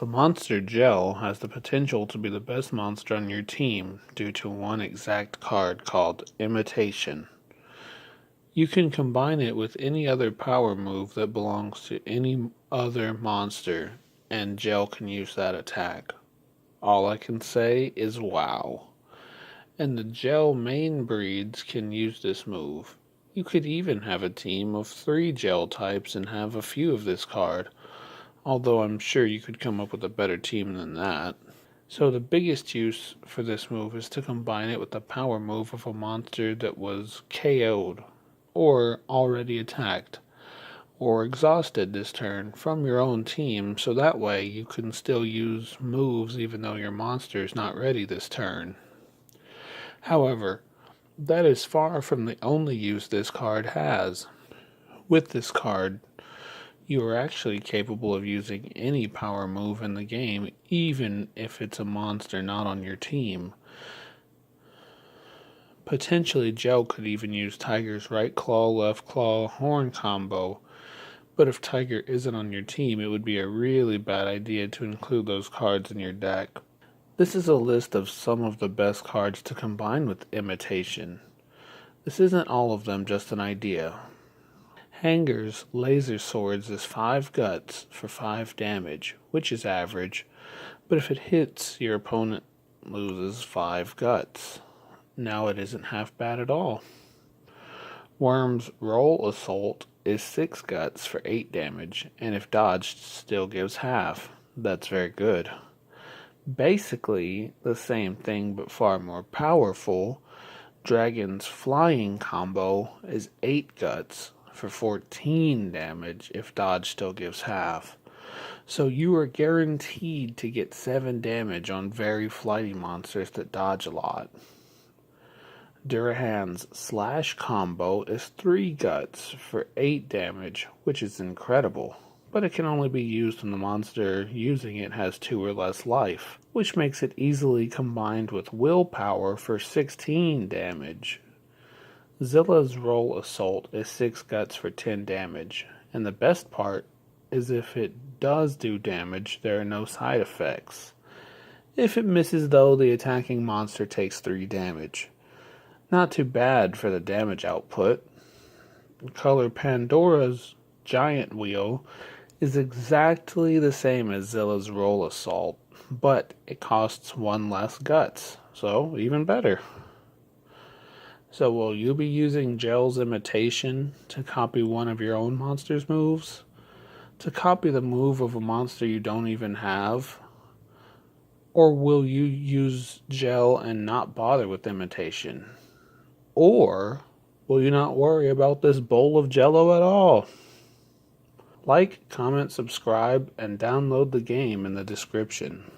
The monster Jell has the potential to be the best monster on your team due to one exact card called Imitation. You can combine it with any other power move that belongs to any other monster, and Jell can use that attack. All I can say is wow. And the Jell main breeds can use this move. You could even have a team of 3 Jell types and have a few of this card, although I'm sure you could come up with a better team than that. So the biggest use for this move is to combine it with the power move of a monster that was KO'd, or already attacked, or exhausted this turn from your own team, so that way you can still use moves even though your monster is not ready this turn. However, that is far from the only use this card has. With this card, you are actually capable of using any power move in the game, even if it's a monster not on your team. Potentially, Jell could even use Tiger's right claw, left claw, horn combo, but if Tiger isn't on your team, it would be a really bad idea to include those cards in your deck. This is a list of some of the best cards to combine with Imitation. This isn't all of them, just an idea. Hanger's Laser Swords is 5 guts for 5 damage, which is average, but if it hits, your opponent loses 5 guts. Now it isn't half bad at all. Worm's Roll Assault is 6 guts for 8 damage, and if dodged, still gives half. That's very good. Basically the same thing but far more powerful. Dragon's Flying Combo is 8 guts for 14 damage if dodge still gives half. So you are guaranteed to get 7 damage on very flighty monsters that dodge a lot. Durahan's Slash Combo is 3 guts for 8 damage, which is incredible, but it can only be used when the monster using it has 2 or less life, which makes it easily combined with Willpower for 16 damage. Zilla's Roll Assault is 6 guts for 10 damage, and the best part is if it does do damage, there are no side effects. If it misses though, the attacking monster takes 3 damage. Not too bad for the damage output. Color Pandora's Giant Wheel is exactly the same as Zilla's Roll Assault, but it costs 1 less guts, so even better. So will you be using Jell's Imitation to copy one of your own monster's moves? To copy the move of a monster you don't even have? Or will you use Jell and not bother with Imitation? Or will you not worry about this bowl of Jello at all? Like, comment, subscribe, and download the game in the description.